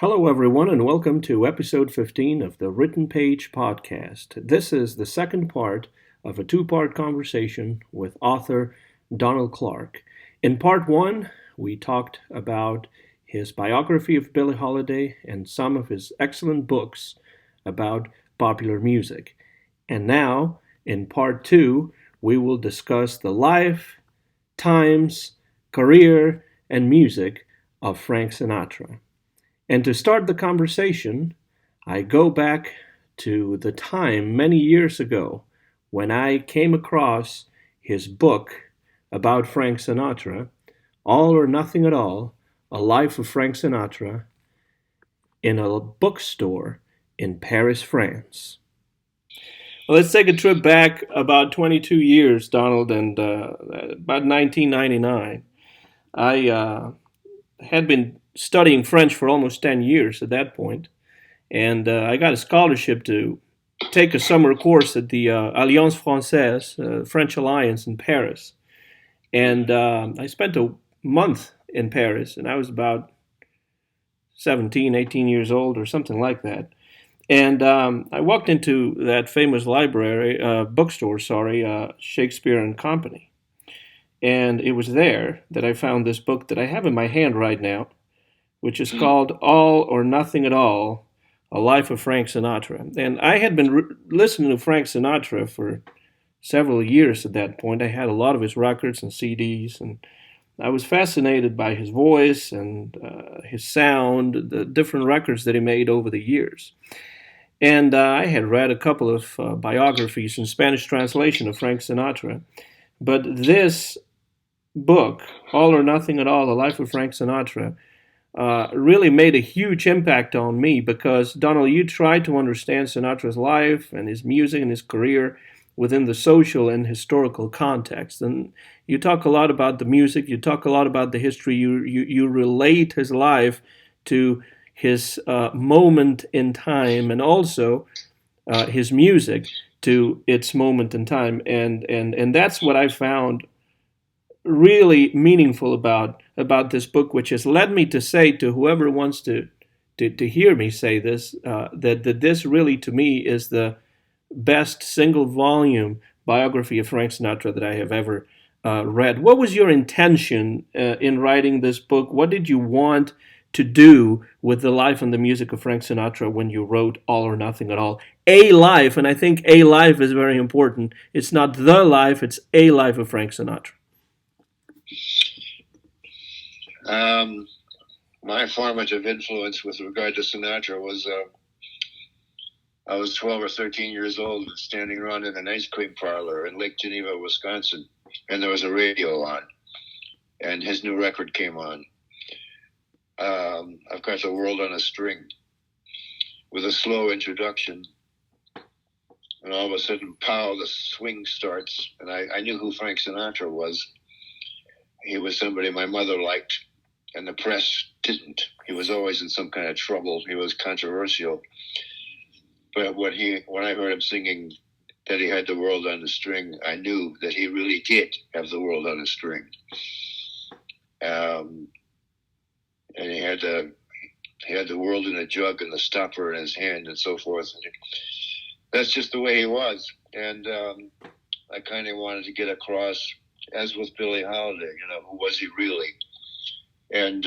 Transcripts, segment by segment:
Hello, everyone, and welcome to episode 15 of the Written Page podcast. This is the second part of a two-part conversation with author Donald Clarke. In part one, we talked about his biography of Billie Holiday and some of his excellent books about popular music. And now, in part two, we will discuss the life, times, career, and music of Frank Sinatra. And to start the conversation, I go back to the time many years ago when I came across his book about Frank Sinatra, All or Nothing at All, A Life of Frank Sinatra, in a bookstore in Paris, France. Well, let's take a trip back about 22 years, Donald, and about 1999. I had been studying French for almost 10 years at that point, and I got a scholarship to take a summer course at the Alliance Française, French Alliance in Paris. And I spent a month in Paris, and I was about 17, 18 years old or something like that. And I walked into that famous bookstore, Shakespeare and Company. And it was there that I found this book that I have in my hand right now, which is called All or Nothing at All, A Life of Frank Sinatra. And I had been listening to Frank Sinatra for several years at that point. I had a lot of his records and CDs, and I was fascinated by his voice and his sound, the different records that he made over the years. And I had read a couple of biographies in Spanish translation of Frank Sinatra. But this book, All or Nothing at All, A Life of Frank Sinatra, really made a huge impact on me because, Donald, you tried to understand Sinatra's life and his music and his career within the social and historical context. And you talk a lot about the music, you talk a lot about the history, you relate his life to his moment in time, and also his music to its moment in time. And that's what I found really meaningful about this book, which has led me to say to whoever wants to hear me say this, that this really to me is the best single volume biography of Frank Sinatra that I have ever read. What was your intention in writing this book? What did you want to do with the life and the music of Frank Sinatra when you wrote All or Nothing at All? A life, and I think a life is very important. It's not the life, it's a life of Frank Sinatra. My formative influence with regard to Sinatra was I was 12 or 13 years old, standing around in an ice cream parlor in Lake Geneva, Wisconsin, and there was a radio on, and his new record came on. I've got The World on a String, with a slow introduction, and all of a sudden, pow, the swing starts, and I knew who Frank Sinatra was. He was somebody my mother liked, and the press didn't. He was always in some kind of trouble. He was controversial. But when I heard him singing that he had the world on a string, I knew that he really did have the world on a string. And he had the world in a jug and the stopper in his hand and so forth. And that's just the way he was. And I kind of wanted to get across, as with Billie Holiday, who was he really? And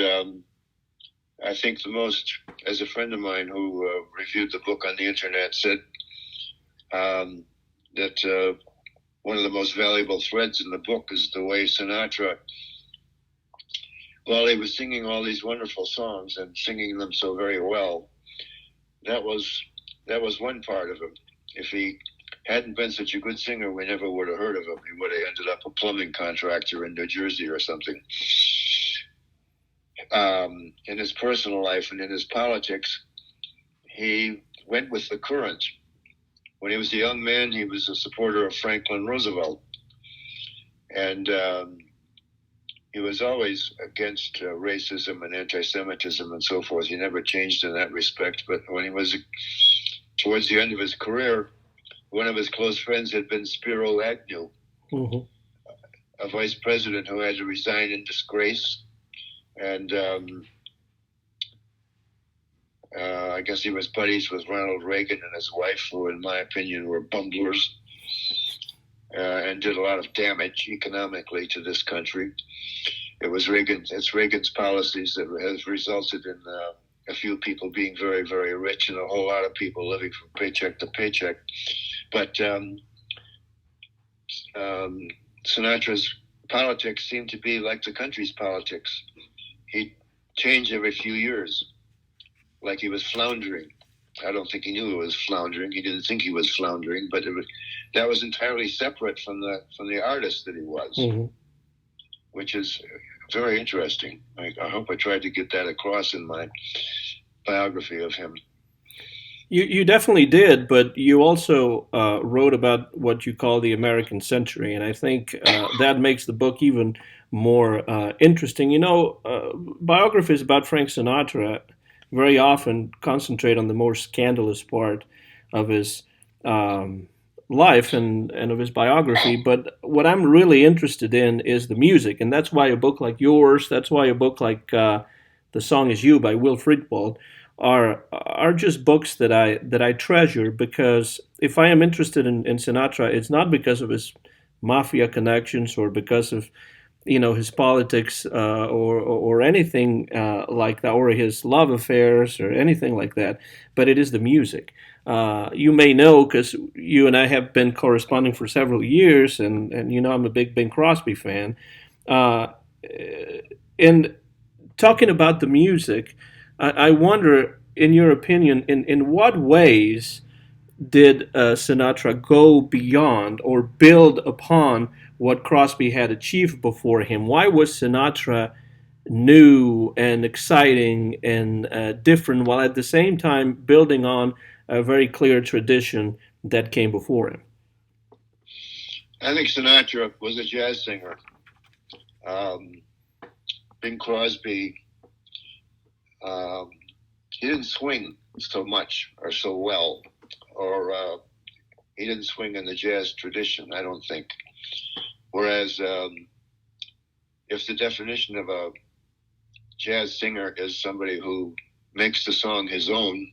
I think as a friend of mine who reviewed the book on the internet said that one of the most valuable threads in the book is the way Sinatra, while he was singing all these wonderful songs and singing them so very well, that was one part of him. If he hadn't been such a good singer, we never would have heard of him. He would have ended up a plumbing contractor in New Jersey or something. In his personal life and in his politics, he went with the current. When he was a young man, he was a supporter of Franklin Roosevelt. And he was always against racism and anti-Semitism and so forth. He never changed in that respect. But when he was towards the end of his career, one of his close friends had been Spiro Agnew, a vice president who had to resign in disgrace. And I guess he was buddies with Ronald Reagan and his wife, who, in my opinion, were bumblers and did a lot of damage economically to this country. It's Reagan's policies that has resulted in a few people being very, very rich and a whole lot of people living from paycheck to paycheck. But Sinatra's politics seemed to be like the country's politics. He changed every few years, like he was floundering. I don't think he knew he was floundering. He didn't think he was floundering, but that was entirely separate from the artist that he was, which is very interesting. I hope I tried to get that across in my biography of him. You definitely did, but you also wrote about what you call the American century, and I think that makes the book even more interesting. You know, biographies about Frank Sinatra very often concentrate on the more scandalous part of his life and of his biography, but what I'm really interested in is the music, and that's why a book like yours, that's why a book like The Song Is You by Will Friedwald are just books that I treasure, because if I am interested in Sinatra, it's not because of his mafia connections or because of his politics or anything like that, or his love affairs or anything like that, but it is the music. You may know, because you and I have been corresponding for several years, and I'm a big Bing Crosby fan. And talking about the music, I wonder, in your opinion, in what ways did Sinatra go beyond or build upon what Crosby had achieved before him? Why was Sinatra new and exciting and different, while at the same time building on a very clear tradition that came before him? I think Sinatra was a jazz singer. Bing Crosby, he didn't swing so much or so well, or he didn't swing in the jazz tradition, I don't think. Whereas if the definition of a jazz singer is somebody who makes the song his own,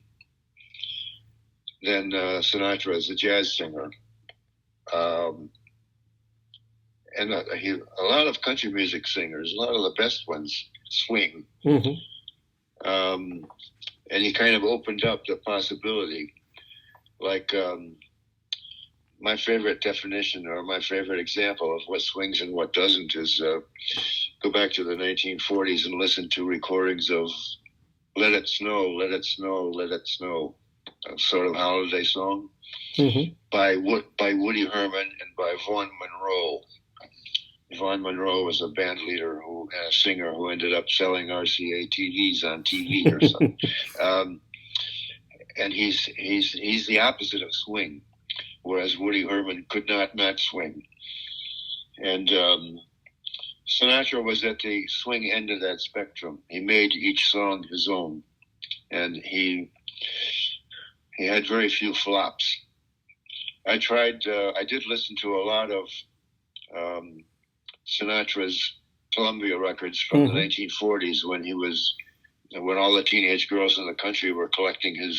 then Sinatra is a jazz singer. And a lot of country music singers, a lot of the best ones, swing. And he kind of opened up the possibility. Like my favorite definition or my favorite example of what swings and what doesn't is go back to the 1940s and listen to recordings of Let It Snow, Let It Snow, Let It Snow, a sort of holiday song by Woody Herman and by Vaughn Monroe. Vaughn Monroe was a band leader, a singer who ended up selling RCA TVs on TV or something. And he's the opposite of swing, whereas Woody Herman could not swing. And Sinatra was at the swing end of that spectrum. He made each song his own, and he had very few flops. I did listen to a lot of Sinatra's Columbia records from the 1940s when all the teenage girls in the country were collecting his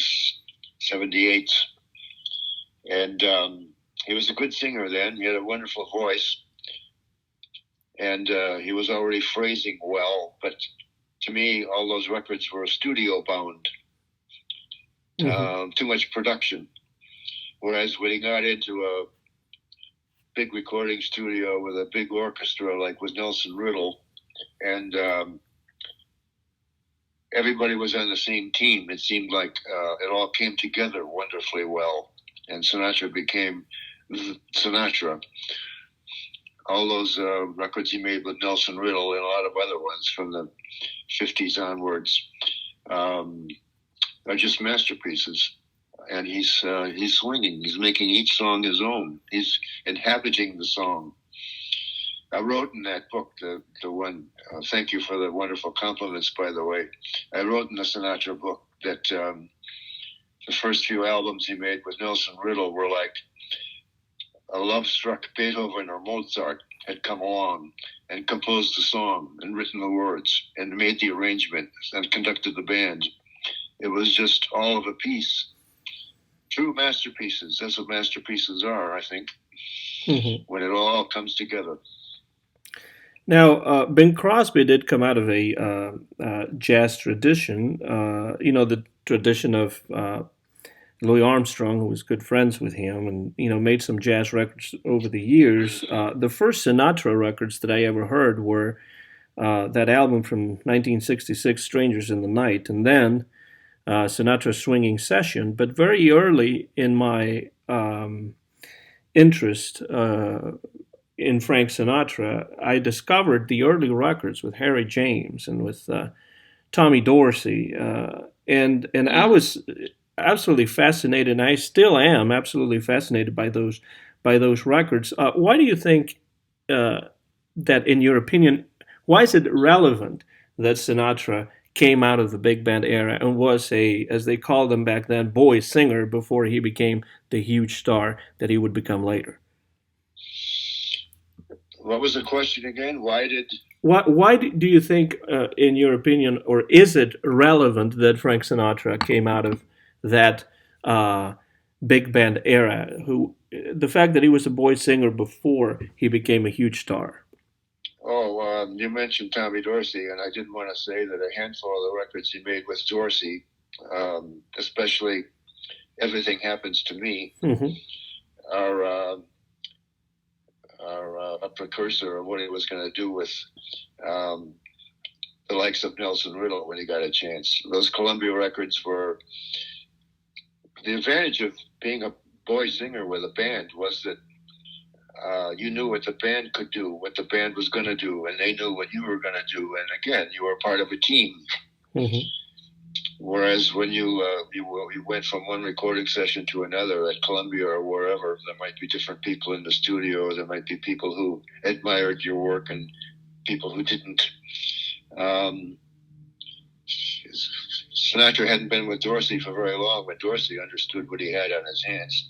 78s. And he was a good singer then. He had a wonderful voice. And he was already phrasing well. But to me, all those records were studio bound. Too much production. Whereas when he got into a big recording studio with a big orchestra, like with Nelson Riddle, and everybody was on the same team, it seemed like it all came together wonderfully well, and Sinatra became Sinatra. All those records he made with Nelson Riddle and a lot of other ones from the 50s onwards are just masterpieces. And he's swinging. He's making each song his own. He's inhabiting the song. I wrote in that book, the one, thank you for the wonderful compliments, by the way. I wrote in the Sinatra book that the first few albums he made with Nelson Riddle were like a love-struck Beethoven or Mozart had come along and composed the song and written the words and made the arrangement and conducted the band. It was just all of a piece. True masterpieces. That's what masterpieces are, I think, when it all comes together. Now, Bing Crosby did come out of a jazz tradition, the tradition of Louis Armstrong, who was good friends with him, and made some jazz records over the years. The first Sinatra records that I ever heard were that album from 1966, "Strangers in the Night," and then Sinatra's Swinging Session. But very early in my interest in Frank Sinatra, I discovered the early records with Harry James and with Tommy Dorsey, and I was absolutely fascinated, and I still am absolutely fascinated by those records. Why do you think that, in your opinion, why is it relevant that Sinatra came out of the big band era and was a, as they called them back then, boy singer before he became the huge star that he would become later? What was the question again? Why do you think, in your opinion, or is it relevant that Frank Sinatra came out of that big band era? The fact that he was a boy singer before he became a huge star. Oh, you mentioned Tommy Dorsey, and I didn't want to say that a handful of the records he made with Dorsey, especially "Everything Happens to Me," are a precursor of what he was going to do with the likes of Nelson Riddle when he got a chance. Those Columbia records were the advantage of being a boy singer with a band was that you knew what the band could do, what the band was going to do, and they knew what you were going to do. And again, you were part of a team. Whereas when you went from one recording session to another at Columbia or wherever, there might be different people in the studio. There might be people who admired your work and people who didn't. Sinatra hadn't been with Dorsey for very long, but Dorsey understood what he had on his hands.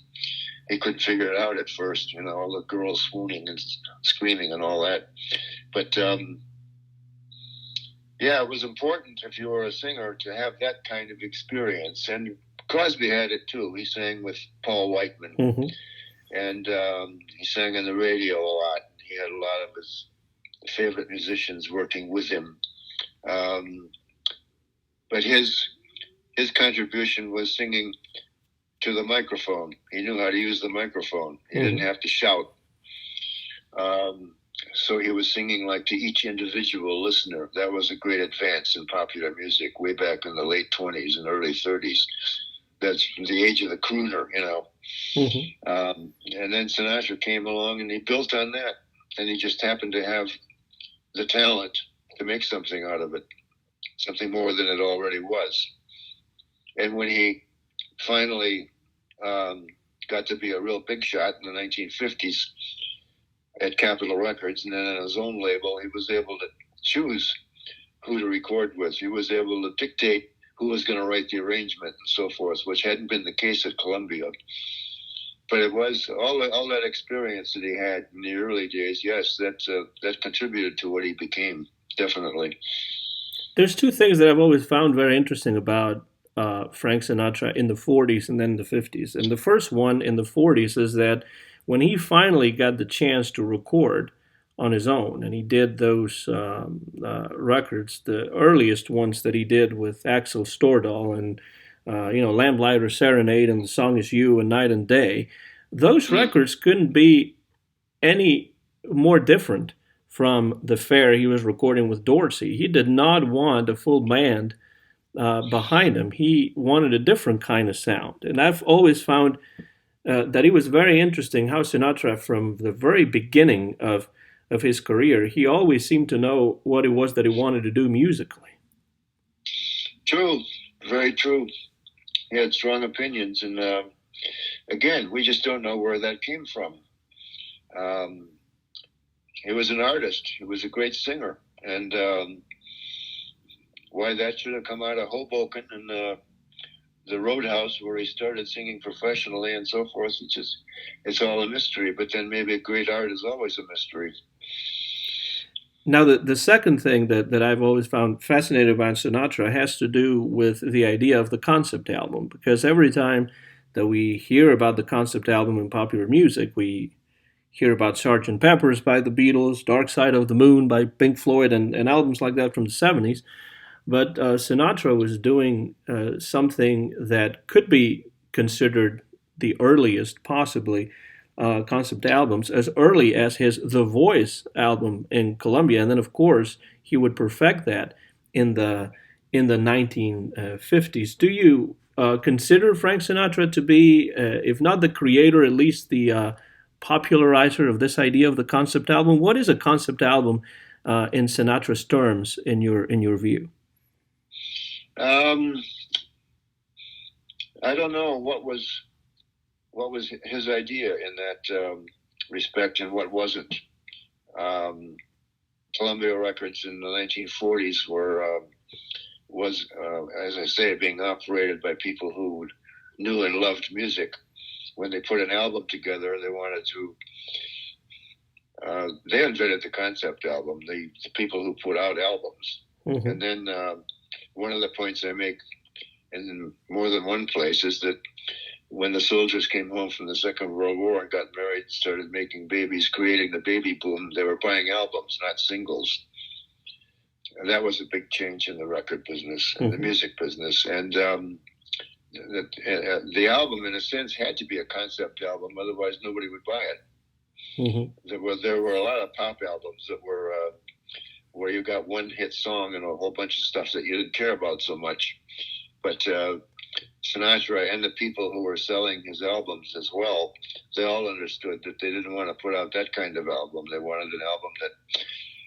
He couldn't figure it out at first, all the girls swooning and screaming and all that. But yeah, it was important if you were a singer to have that kind of experience. And Crosby had it too. He sang with Paul Whiteman, and he sang on the radio a lot. He had a lot of his favorite musicians working with him. But his contribution was singing to the microphone. He knew how to use the microphone. He didn't have to shout. So he was singing like to each individual listener. That was a great advance in popular music way back in the late 20s and early 30s. That's the age of the crooner, And then Sinatra came along and he built on that. And he just happened to have the talent to make something out of it, something more than it already was. And when he finally got to be a real big shot in the 1950s at Capitol Records and then on his own label, he was able to choose who to record with. He was able to dictate who was going to write the arrangement and so forth, which hadn't been the case at Columbia. But it was all that experience that he had in the early days. Yes, that contributed to what he became, definitely. There's two things that I've always found very interesting about Frank Sinatra in the 40s and then the 50s. And the first one in the 40s is that when he finally got the chance to record on his own, and he did those records, the earliest ones that he did with Axel Stordahl and Lamplighter Serenade and The Song Is You and Night and Day, those records couldn't be any more different from the fare he was recording with Dorsey. He did not want a full band behind him. He wanted a different kind of sound. And I've always found that it was very interesting how Sinatra, from the very beginning of his career, he always seemed to know what it was that he wanted to do musically. True. Very true. He had strong opinions. And again, we just don't know where that came from. He was an artist. He was a great singer. And why that should have come out of Hoboken and the Roadhouse where he started singing professionally and so forth, it's all a mystery. But then maybe great art is always a mystery. Now, the second thing that I've always found fascinating about Sinatra has to do with the idea of the concept album, because every time that we hear about the concept album in popular music, we hear about Sgt. Pepper's by the Beatles, Dark Side of the Moon by Pink Floyd, and albums like that from the 70s. But Sinatra was doing something that could be considered the earliest, possibly, concept albums, as early as his The Voice album in Colombia, and then of course he would perfect that in the 1950s. Do you consider Frank Sinatra to be, if not the creator, at least the popularizer of this idea of the concept album? What is a concept album in Sinatra's terms, in your view? Um, I don't know what was his idea in that respect and what wasn't. Columbia Records in the 1940s was, as I say, being operated by people who knew and loved music. When they put an album together, they wanted to. They invented the concept album. The people who put out albums, mm-hmm. And then one of the points I make in more than one place is that when the soldiers came home from the Second World War and got married, started making babies, creating the baby boom, they were buying albums, not singles. And that was a big change in the record business and the music business. And the album, in a sense, had to be a concept album, otherwise nobody would buy it. Mm-hmm. There were a lot of pop albums that were where you got one hit song and a whole bunch of stuff that you didn't care about so much. But Sinatra and the people who were selling his albums as well, they all understood that they didn't want to put out that kind of album. They wanted an album that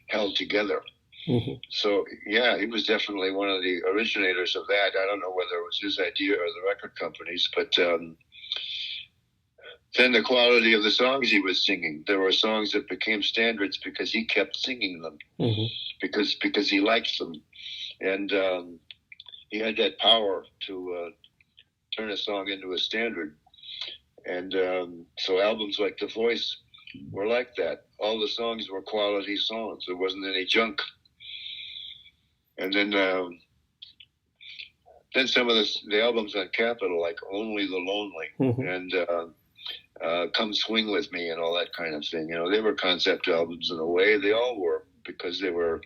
held together. Mm-hmm. So, yeah, he was definitely one of the originators of that. I don't know whether it was his idea or the record companies, but then the quality of the songs he was singing. There were songs that became standards because he kept singing them, mm-hmm. because he liked them. And he had that power to turn a song into a standard. And so albums like The Voice were like that. All the songs were quality songs. There wasn't any junk. And then some of the albums on Capitol, like Only the Lonely, mm-hmm. and Come Swing With Me and all that kind of thing. You know, they were concept albums in a way. They all were, because they were...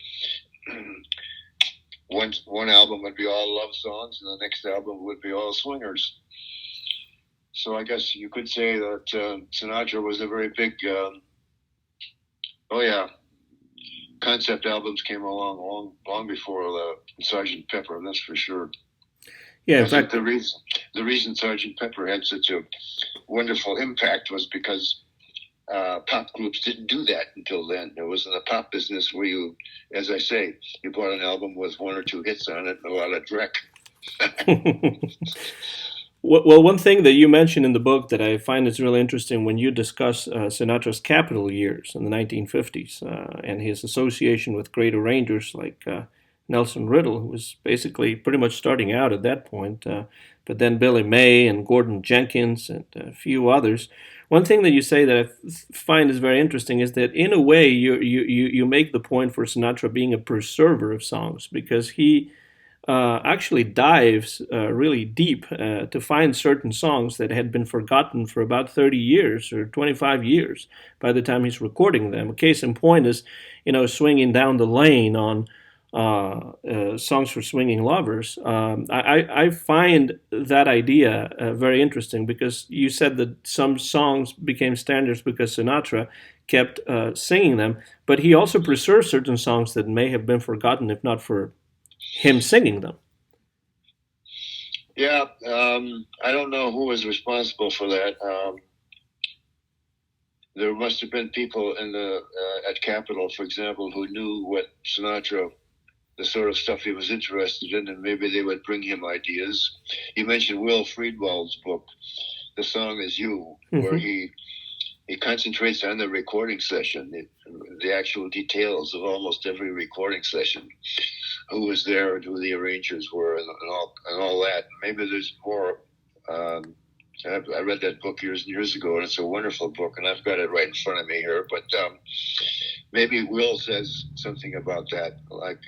One album would be all love songs, and the next album would be all swingers. So I guess you could say that Sinatra was a very big... concept albums came along long before Sgt. Pepper, that's for sure. Yeah, in fact, the reason Sgt. Pepper had such a wonderful impact was because pop groups didn't do that until then. It was in the pop business where you, as I say, you bought an album with one or two hits on it and a lot of dreck. Well, one thing that you mentioned in the book that I find is really interesting when you discuss Sinatra's Capitol years in the 1950s and his association with great arrangers like Nelson Riddle, who was basically pretty much starting out at that point, but then Billy May and Gordon Jenkins and a few others. One thing that you say that I find is very interesting is that in a way you make the point for Sinatra being a preserver of songs, because he actually dives really deep to find certain songs that had been forgotten for about 30 years or 25 years by the time he's recording them. A case in point is, Swinging Down the Lane on Songs for Swinging Lovers. I find that idea very interesting, because you said that some songs became standards because Sinatra kept singing them, but he also preserved certain songs that may have been forgotten if not for him singing them. Yeah, I don't know who was responsible for that. There must have been people at Capitol, for example, who knew what Sinatra, the sort of stuff he was interested in, and maybe they would bring him ideas. You mentioned Will Friedwald's book, The Song Is You, mm-hmm. where he concentrates on the recording session, the actual details of almost every recording session, who was there and who the arrangers were, and all that. Maybe there's more I read that book years and years ago, and it's a wonderful book, and I've got it right in front of me here. But maybe Will says something about that, like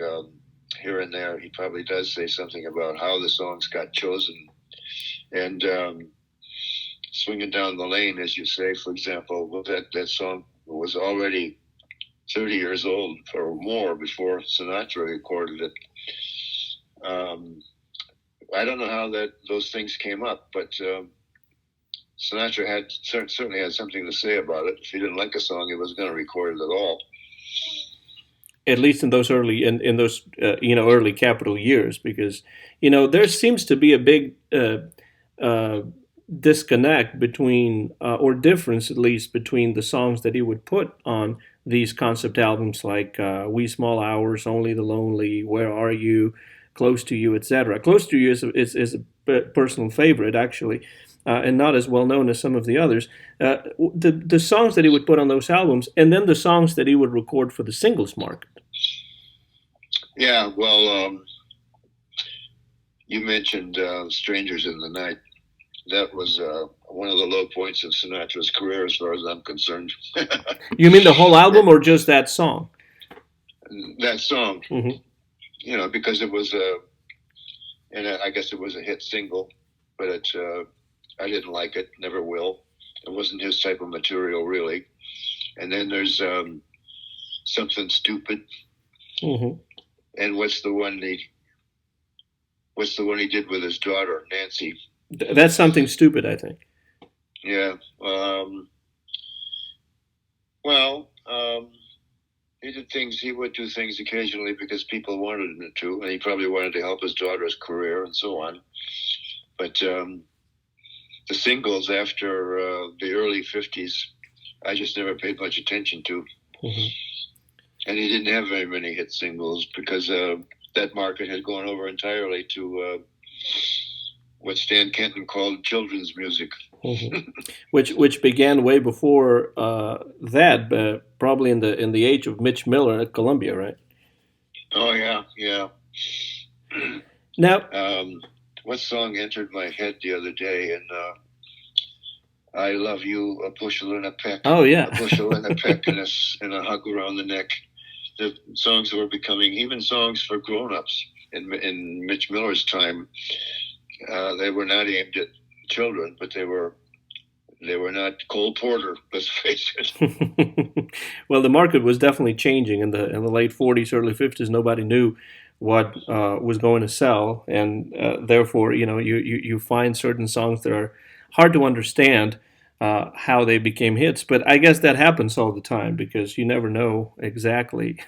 here and there. He probably does say something about how the songs got chosen. And Swinging Down the Lane, as you say, for example, that song was already 30 years old or more before Sinatra recorded it. I don't know how those things came up, but Sinatra certainly had something to say about it. If he didn't like a song, he wasn't going to record it at all. At least in those early Capitol years, because there seems to be a big disconnect between or difference at least between the songs that he would put on these concept albums like "Wee Small Hours," "Only the Lonely," "Where Are You," "Close to You," etc. "Close to You" is a personal favorite actually. And not as well known as some of the others. The songs that he would put on those albums, and then the songs that he would record for the singles market. Yeah, well, you mentioned "Strangers in the Night." That was one of the low points of Sinatra's career, as far as I'm concerned. You mean the whole album, or just that song? That song, mm-hmm. Because it was and I guess it was a hit single, but I didn't like it, never will. It wasn't his type of material, really. And then there's Something Stupid. Mm-hmm. And what's the one he did with his daughter, Nancy? That's Something Stupid, I think. Yeah. He would do things occasionally because people wanted him to, and he probably wanted to help his daughter's career and so on. But the singles after the early 50s, I just never paid much attention to. Mm-hmm. And he didn't have very many hit singles because that market had gone over entirely to what Stan Kenton called children's music. Mm-hmm. which began way before that, probably in the age of Mitch Miller at Columbia, right? Oh yeah. Now, what song entered my head the other day? And I Love You, A Bushel and a Peck. Oh yeah, A bushel and a peck and a hug around the neck. The songs were becoming even songs for grown-ups in Mitch Miller's time. They were not aimed at children, but they were not Cole Porter, let's face it. Well, the market was definitely changing in the late 40s, early 50s. Nobody knew what was going to sell, and therefore, you find certain songs that are hard to understand how they became hits. But I guess that happens all the time because you never know exactly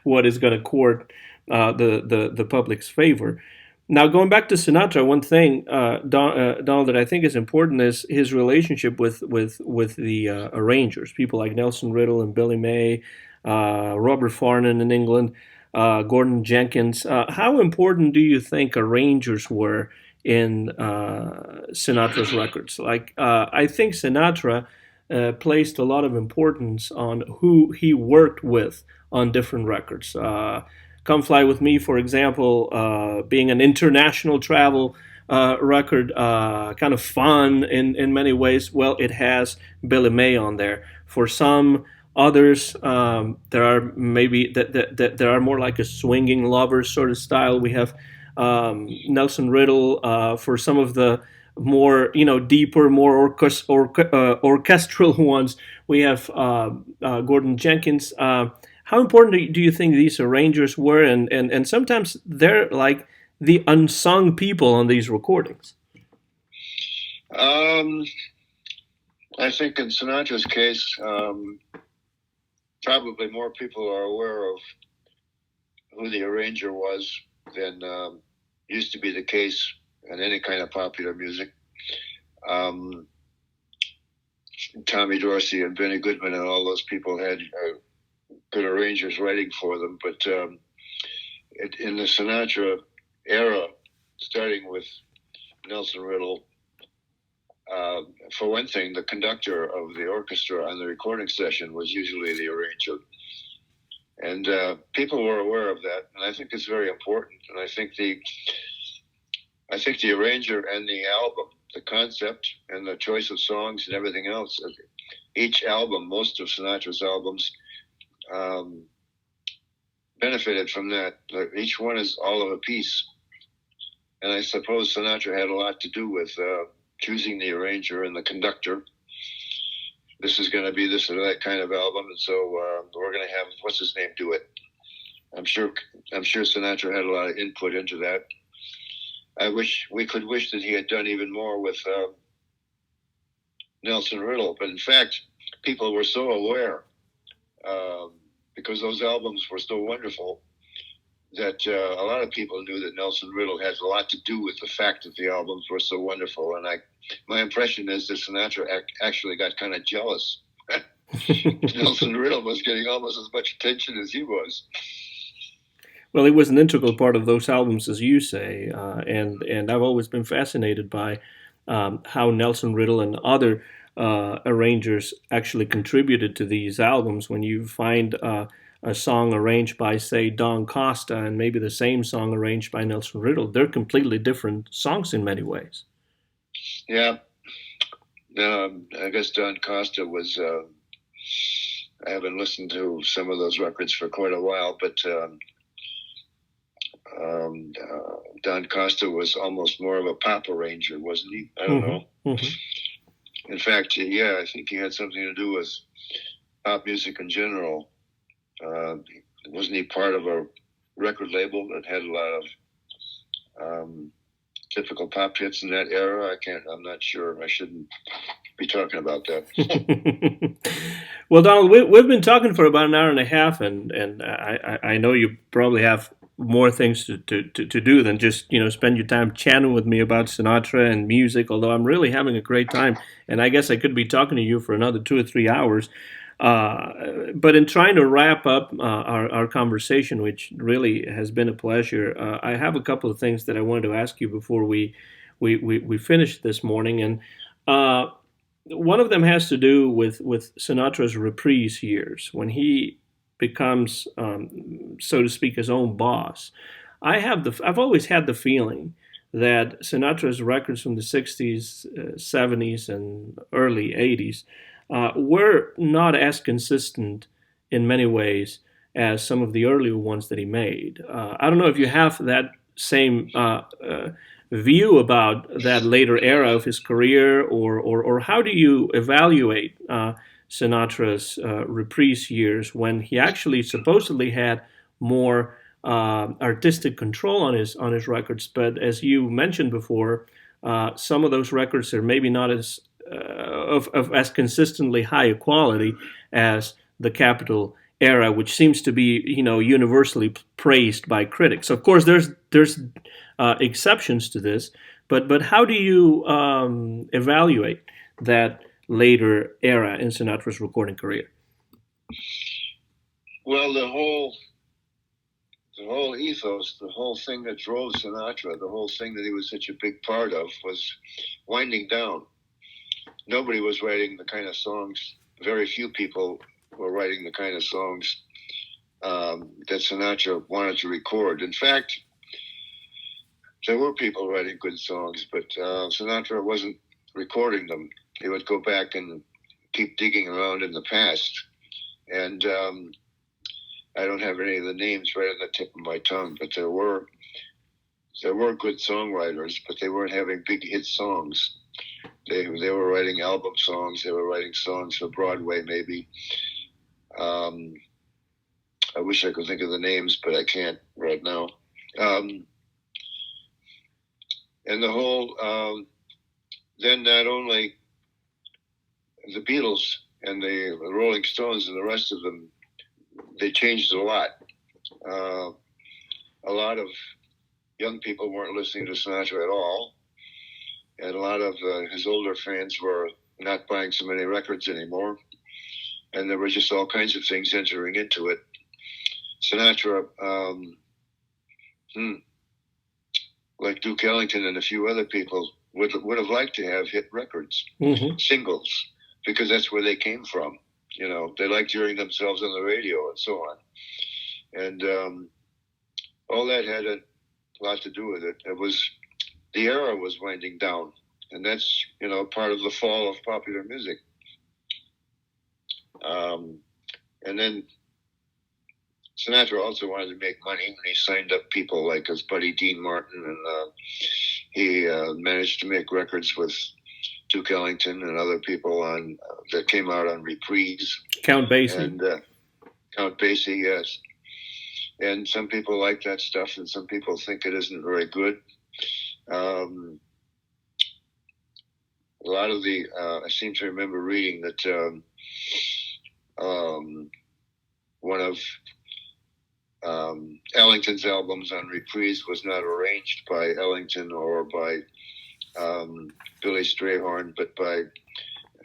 what is going to court the public's favor. Now, going back to Sinatra, one thing, Donald, that I think is important is his relationship with the arrangers, people like Nelson Riddle and Billy May, Robert Farnon in England, Gordon Jenkins. How important do you think arrangers were in Sinatra's records? I think Sinatra placed a lot of importance on who he worked with on different records. Come Fly With Me, for example, being an international travel record, kind of fun in many ways. Well, it has Billy May on there. For some others, there are maybe that there are more like a swinging lovers sort of style. We have Nelson Riddle for some of the more deeper, more orchestral ones. We have Gordon Jenkins. How important do you think these arrangers were? And sometimes they're like the unsung people on these recordings. I think in Sinatra's case, probably more people are aware of who the arranger was than used to be the case in any kind of popular music. Tommy Dorsey and Benny Goodman and all those people had good arrangers writing for them, but in the Sinatra era, starting with Nelson Riddle, for one thing, the conductor of the orchestra on the recording session was usually the arranger, and people were aware of that, and I think it's very important. And I think the arranger and the album, the concept and the choice of songs and everything else. Each album, most of Sinatra's albums, benefited from that. Each one is all of a piece. And I suppose Sinatra had a lot to do with choosing the arranger and the conductor. This is going to be this or that kind of album, and so we're going to have what's his name do it. I'm sure Sinatra had a lot of input into that. We could wish that he had done even more with Nelson Riddle, but in fact, people were so aware because those albums were so wonderful that a lot of people knew that Nelson Riddle has a lot to do with the fact that the albums were so wonderful. And my impression is that Sinatra actually got kind of jealous. Nelson Riddle was getting almost as much attention as he was. Well, it was an integral part of those albums, as you say, and I've always been fascinated by how Nelson Riddle and other arrangers actually contributed to these albums. When you find a song arranged by, say, Don Costa and maybe the same song arranged by Nelson Riddle, they're completely different songs in many ways. Yeah. I guess Don Costa was, I haven't listened to some of those records for quite a while, but Don Costa was almost more of a pop arranger, wasn't he? I don't know. Mm-hmm. In fact, yeah, I think he had something to do with pop music in general. Wasn't he part of a record label that had a lot of typical pop hits in that era? I'm not sure. I shouldn't be talking about that. Well, Donald, we've been talking for about an hour and a half, and I know you probably have more things to do than just spend your time chatting with me about Sinatra and music. Although I'm really having a great time, and I guess I could be talking to you for another 2 or 3 hours. But in trying to wrap up our conversation, which really has been a pleasure, I have a couple of things that I wanted to ask you before we finish this morning, and one of them has to do with Sinatra's reprise years when he becomes, so to speak, his own boss. I've always had the feeling that Sinatra's records from the 60s, 70s, and early 80s were not as consistent in many ways as some of the earlier ones that he made. I don't know if you have that same view about that later era of his career, or how do you evaluate Sinatra's reprise years when he actually supposedly had more artistic control on his records, but as you mentioned before, some of those records are maybe not as of as consistently high a quality as the Capitol era, which seems to be universally praised by critics. Of course, there's exceptions to this, but how do you evaluate that later era in Sinatra's recording career? Well, the whole ethos, the whole thing that drove Sinatra, the whole thing that he was such a big part of, was winding down. Nobody was writing the kind of songs. Very few people were writing the kind of songs that Sinatra wanted to record. In fact, there were people writing good songs, but Sinatra wasn't recording them. He would go back and keep digging around in the past. And I don't have any of the names right on the tip of my tongue, but there were good songwriters, but they weren't having big hit songs. They were writing album songs. They were writing songs for Broadway, maybe. I wish I could think of the names, but I can't right now. And the whole, then not only the Beatles and the Rolling Stones and the rest of them, they changed a lot. A lot of young people weren't listening to Sinatra at all. And a lot of his older fans were not buying so many records anymore. And there were just all kinds of things entering into it. Sinatra, like Duke Ellington and a few other people, would have liked to have hit records, singles, because that's where they came from. They liked hearing themselves on the radio and so on. And all that had a lot to do with it. The era was winding down, and that's part of the fall of popular music. And then Sinatra also wanted to make money, and he signed up people like his buddy Dean Martin, and he managed to make records with Duke Ellington and other people that came out on Reprise. Count Basie. And Count Basie, yes. And some people like that stuff, and some people think it isn't very good. A lot of I seem to remember reading that one of Ellington's albums on Reprise was not arranged by Ellington or by Billy Strayhorn, but by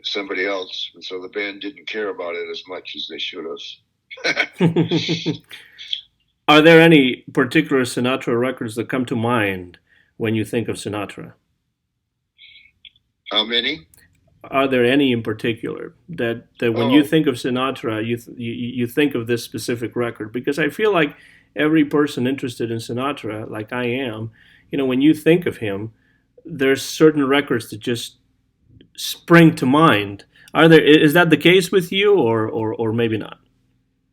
somebody else. And so the band didn't care about it as much as they should have. Are there any particular Sinatra records that come to mind when you think of Sinatra? How many? Are there any in particular that when you think of Sinatra, you think of this specific record? Because I feel like every person interested in Sinatra, like I am, when you think of him, there's certain records that just spring to mind. Is that the case with you, or maybe not?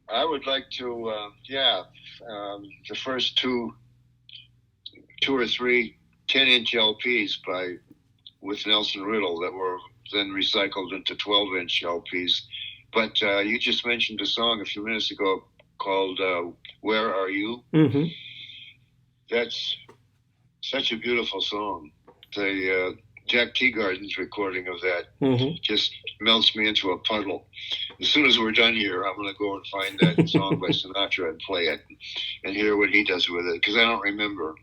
I would like to, the first two or three 10-inch LPs with Nelson Riddle that were then recycled into 12-inch LPs. But you just mentioned a song a few minutes ago called "Where Are You?" Mm-hmm. That's such a beautiful song. The Jack Teagarden's recording of that just melts me into a puddle. As soon as we're done here, I'm going to go and find that song by Sinatra and play it and hear what he does with it, because I don't remember.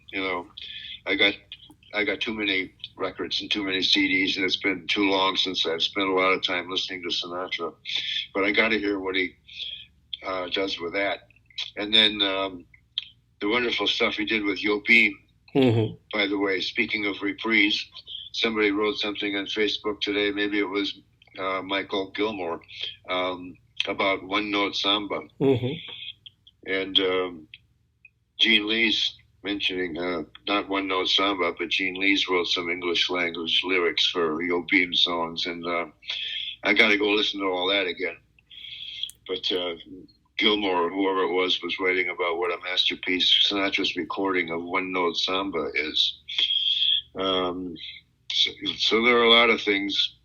I got too many records and too many CDs, and it's been too long since I've spent a lot of time listening to Sinatra. But I got to hear what he does with that. And then the wonderful stuff he did with Jobim. Mm-hmm. By the way, speaking of Reprise, somebody wrote something on Facebook today, maybe it was Michael Gilmore, about One Note Samba. Mm-hmm. And Gene Lee's mentioning not One Note Samba, but Gene Lee's wrote some English language lyrics for Jobim songs, and I got to go listen to all that again. But Gilmore, or whoever it was writing about what a masterpiece Sinatra's recording of One Note Samba is. So there are a lot of things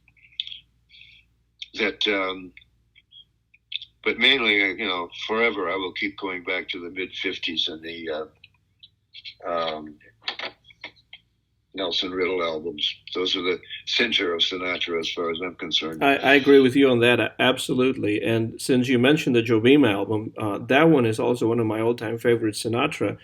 that, but mainly, forever I will keep going back to the mid-50s and the Nelson Riddle albums. Those are the center of Sinatra as far as I'm concerned. I agree with you on that, absolutely. And since you mentioned the Jobim album, that one is also one of my all-time favorite Sinatra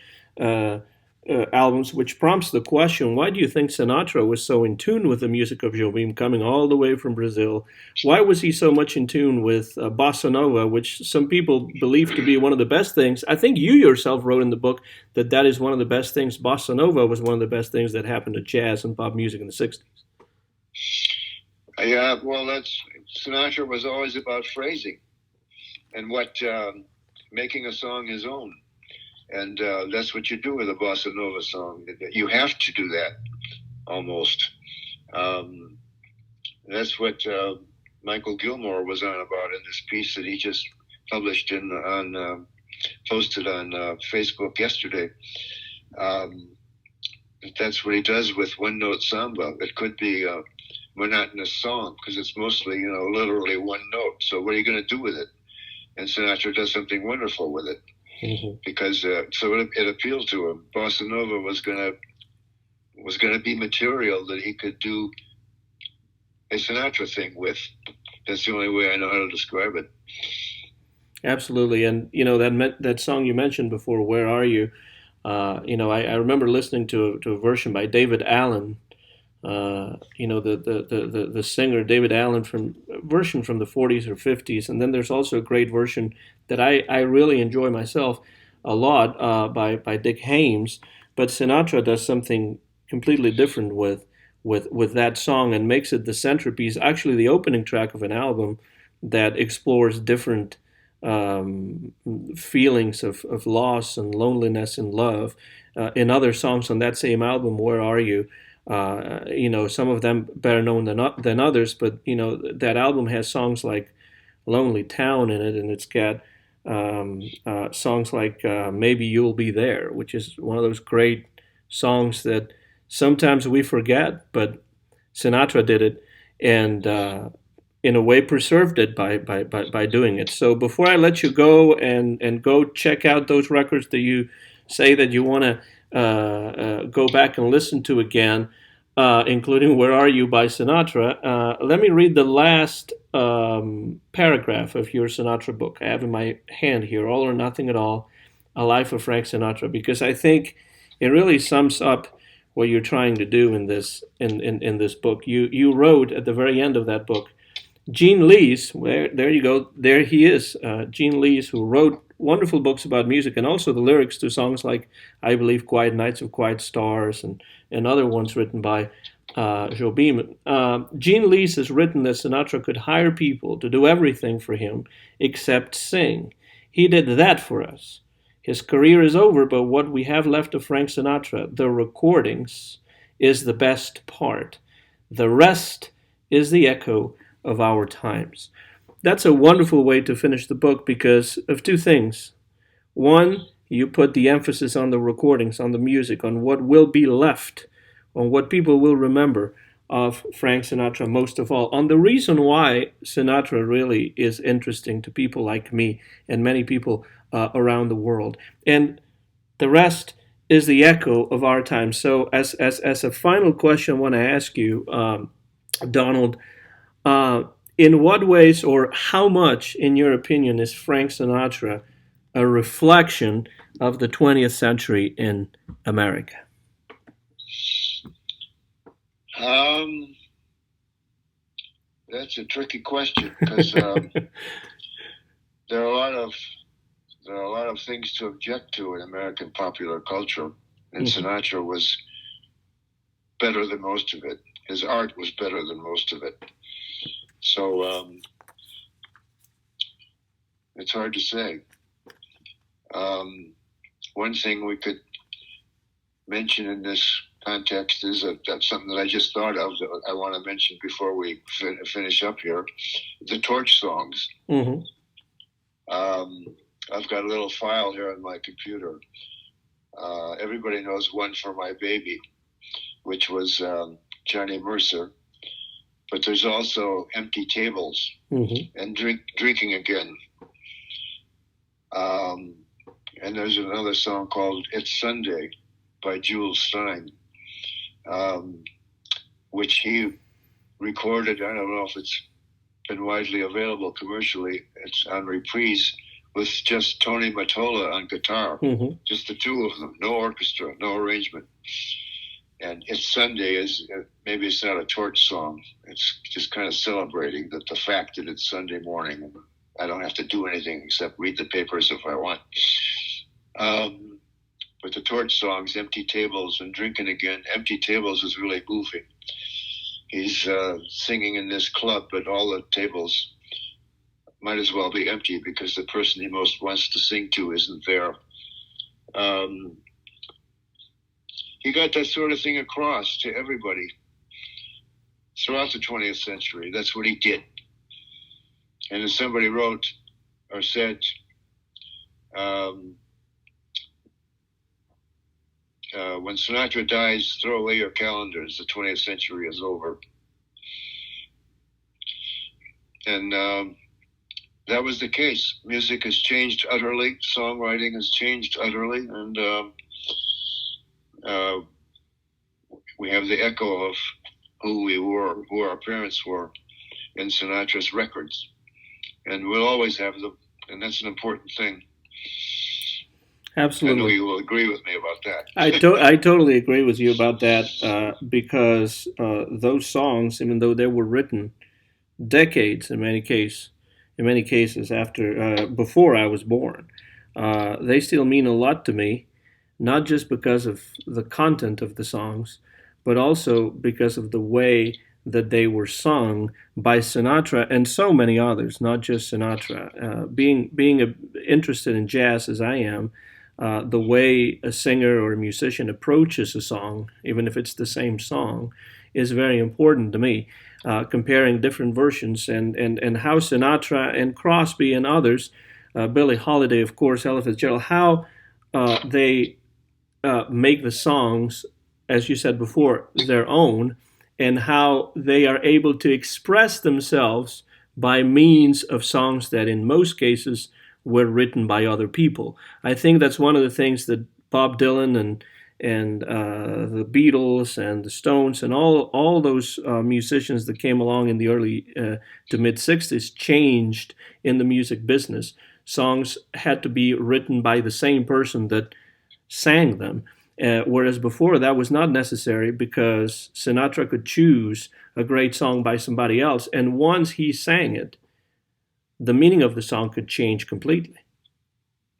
albums, which prompts the question, why do you think Sinatra was so in tune with the music of Jobim, coming all the way from Brazil? Why was he so much in tune with bossa nova, which some people believe to be one of the best things? I think you yourself wrote in the book that is one of the best things. Bossa nova was one of the best things that happened to jazz and pop music in the 60s. Yeah, well, Sinatra was always about phrasing and making a song his own. And that's what you do with a bossa nova song. You have to do that, almost. That's what Michael Gilmore was on about in this piece that he just published posted on Facebook yesterday. That's what he does with One Note Samba. It could be a monotonous song because it's mostly, literally one note. So what are you going to do with it? And Sinatra does something wonderful with it. Mm-hmm. Because so it appealed to him. Bossa Nova was gonna be material that he could do a Sinatra thing with. That's the only way I know how to describe it. Absolutely, and that song you mentioned before, "Where Are You?" I remember listening to a version by David Allen. The singer David Allen version from the 40s or 50s, and then there's also a great version that I really enjoy myself a lot by Dick Haymes. But Sinatra does something completely different with that song and makes it the centerpiece, actually the opening track of an album that explores different feelings of loss and loneliness and love. In other songs on that same album, "Where Are You?" Some of them better known than others, but that album has songs like "Lonely Town" in it, and it's got songs like "Maybe You'll Be There," which is one of those great songs that sometimes we forget, but Sinatra did it, and in a way preserved it by doing it. So before I let you go and go check out those records that you say that you want to go back and listen to again, including "Where Are You" by Sinatra, let me read the last paragraph of your Sinatra book. I have in my hand here, "All or Nothing at All, A Life of Frank Sinatra," because I think it really sums up what you're trying to do in this book. You wrote at the very end of that book, Gene Lees, where there you go, there he is, Gene Lees, who wrote wonderful books about music and also the lyrics to songs like, I believe, "Quiet Nights of Quiet Stars" and other ones written by Jobim. Gene Lees has written that Sinatra could hire people to do everything for him except sing. He did that for us. His career is over, but what we have left of Frank Sinatra, the recordings, is the best part. The rest is the echo of our times. That's a wonderful way to finish the book because of two things. One, you put the emphasis on the recordings, on the music, on what will be left, on what people will remember of Frank Sinatra, most of all, on the reason why Sinatra really is interesting to people like me and many people around the world. And the rest is the echo of our time. So, as a final question, I want to ask you, Donald, uh, in what ways or how much, in your opinion, is Frank Sinatra a reflection of the 20th century in America? That's a tricky question because there are a lot of things to object to in American popular culture, and Sinatra was better than most of it. His art was better than most of it. So it's hard to say. One thing we could mention in this context is that's something that I just thought of that I want to mention before we finish up here. The torch songs. Mm-hmm. I've got a little file here on my computer. Everybody knows "One for My Baby," which was Johnny Mercer. But there's also "Empty Tables" and Drinking Again. And there's another song called "It's Sunday" by Jules Stein, which he recorded. I don't know if it's been widely available commercially. It's on reprise with just Tony Mottola on guitar, just the two of them, no orchestra, no arrangement. And "It's Sunday" is, maybe it's not a torch song. It's just kind of celebrating the fact that it's Sunday morning and I don't have to do anything except read the papers if I want. But the torch songs, "Empty Tables" and "Drinking Again," "Empty Tables" is really moving. He's singing in this club, but all the tables might as well be empty because the person he most wants to sing to isn't there. He got that sort of thing across to everybody throughout the 20th century. That's what he did. And as somebody wrote or said, when Sinatra dies, throw away your calendars. The 20th century is over. And that was the case. Music has changed utterly. Songwriting has changed utterly. And we have the echo of who we were, who our parents were in Sinatra's records. And we'll always have them. And that's an important thing. Absolutely. I know you will agree with me about that. I totally agree with you about that because those songs, even though they were written decades in many cases after before I was born, they still mean a lot to me, not just because of the content of the songs, but also because of the way that they were sung by Sinatra and so many others, not just Sinatra. Being interested in jazz as I am, the way a singer or a musician approaches a song, even if it's the same song, is very important to me. Comparing different versions and how Sinatra and Crosby and others, Billie Holiday, of course, Ella Fitzgerald, how they make the songs, as you said before, their own, and how they are able to express themselves by means of songs that, in most cases, were written by other people. I think that's one of the things that Bob Dylan and the Beatles and the Stones and all those musicians that came along in the early to mid '60s changed in the music business. Songs had to be written by the same person that sang them. Whereas before that was not necessary because Sinatra could choose a great song by somebody else, and once he sang it, the meaning of the song could change completely.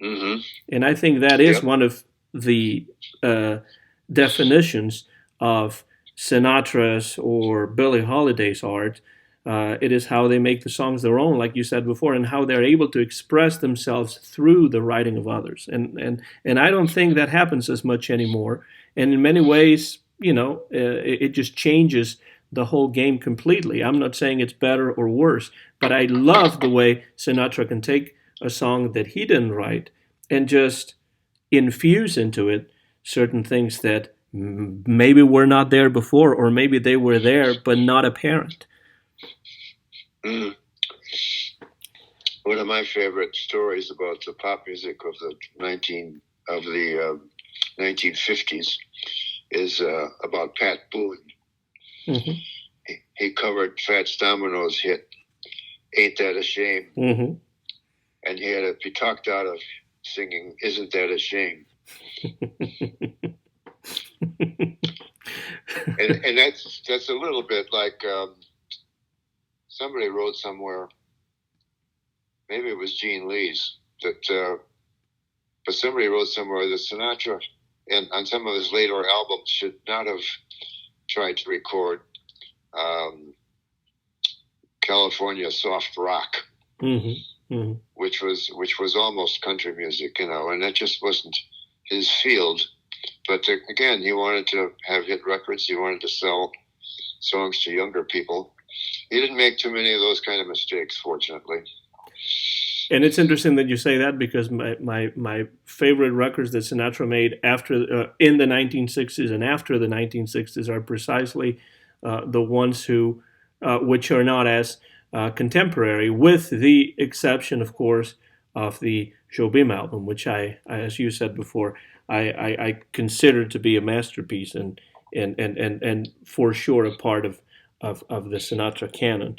Mm-hmm. And I think that is one of the definitions of Sinatra's or Billie Holiday's art. It is how they make the songs their own, like you said before, and how they're able to express themselves through the writing of others. And I don't think that happens as much anymore. And in many ways, it just changes the whole game completely. I'm not saying it's better or worse, but I love the way Sinatra can take a song that he didn't write and just infuse into it certain things that maybe were not there before, or maybe they were there but not apparent. Mm. One of my favorite stories about the pop music of the 1950s is about Pat Boone. Mm-hmm. He covered Fats Domino's hit "Ain't That a Shame," mm-hmm. and he had to be talked out of singing "Isn't That a Shame." and that's a little bit like somebody wrote somewhere, maybe it was Gene Lee's, that but somebody wrote somewhere that Sinatra and on some of his later albums should not have tried to record California soft rock, mm-hmm. Mm-hmm. which was almost country music, and that just wasn't his field. But again, he wanted to have hit records. He wanted to sell songs to younger people. He didn't make too many of those kind of mistakes, fortunately. And it's interesting that you say that, because my favorite records that Sinatra made after in the 1960s and after the 1960s are precisely the ones which are not as contemporary, with the exception, of course, of the Jobim album, which I, as you said before, I consider to be a masterpiece and for sure a part of the Sinatra canon.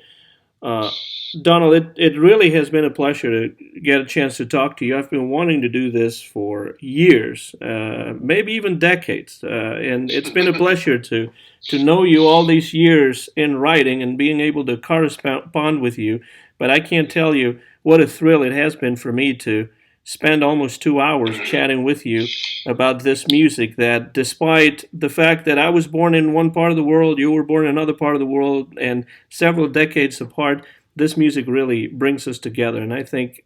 Donald, it really has been a pleasure to get a chance to talk to you. I've been wanting to do this for years, maybe even decades, and it's been a pleasure to know you all these years in writing and being able to correspond with you. But I can't tell you what a thrill it has been for me to spend almost 2 hours chatting with you about this music that, despite the fact that I was born in one part of the world, you were born in another part of the world, and several decades apart, this music really brings us together. And I think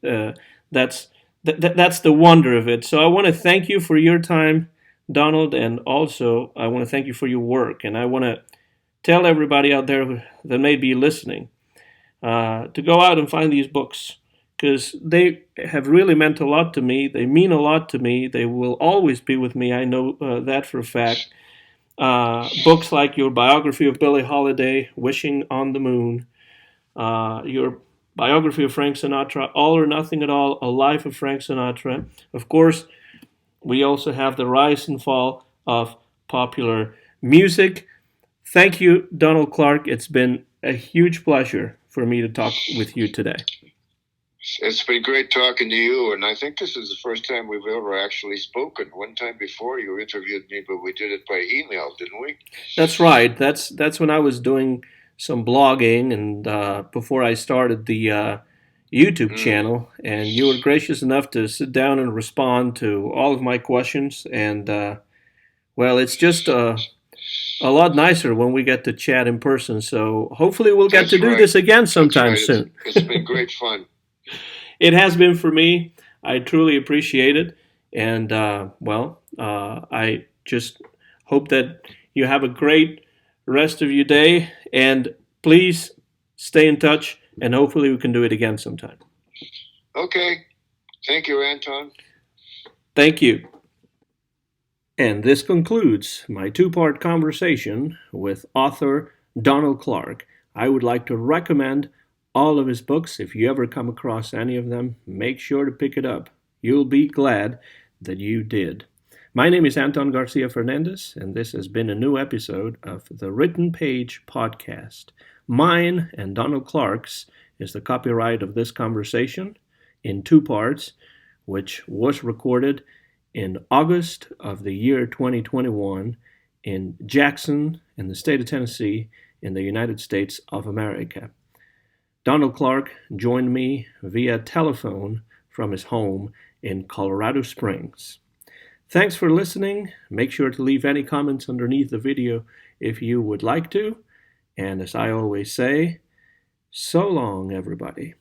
that's the wonder of it. So I want to thank you for your time, Donald, and also I want to thank you for your work. And I want to tell everybody out there that may be listening to go out and find these books, because they have really meant a lot to me. They mean a lot to me. They will always be with me. I know that for a fact. Books like your biography of Billie Holiday, Wishing on the Moon, your biography of Frank Sinatra, All or Nothing at All, A Life of Frank Sinatra. Of course, we also have the rise and fall of popular music. Thank you, Donald Clarke. It's been a huge pleasure for me to talk with you today. It's been great talking to you, and I think this is the first time we've ever actually spoken. One time before you interviewed me, but we did it by email, didn't we? That's right. That's when I was doing some blogging, and before I started the YouTube channel, and you were gracious enough to sit down and respond to all of my questions. And well, it's just a lot nicer when we get to chat in person. So hopefully we'll get to do this again sometime soon. It's been great fun. It has been for me. I truly appreciate it. And, I just hope that you have a great rest of your day. And please stay in touch, and hopefully we can do it again sometime. Okay. Thank you, Anton. Thank you. And this concludes my two-part conversation with author Donald Clarke. I would like to recommend all of his books. If you ever come across any of them, make sure to pick it up. You'll be glad that you did. My name is Anton Garcia Fernandez, and this has been a new episode of the Written Page Podcast. Mine and Donald Clarke's is the copyright of this conversation in two parts, which was recorded in August of the year 2021 in Jackson, in the state of Tennessee, in the United States of America. Donald Clarke joined me via telephone from his home in Colorado Springs. Thanks for listening. Make sure to leave any comments underneath the video if you would like to. And as I always say, so long, everybody.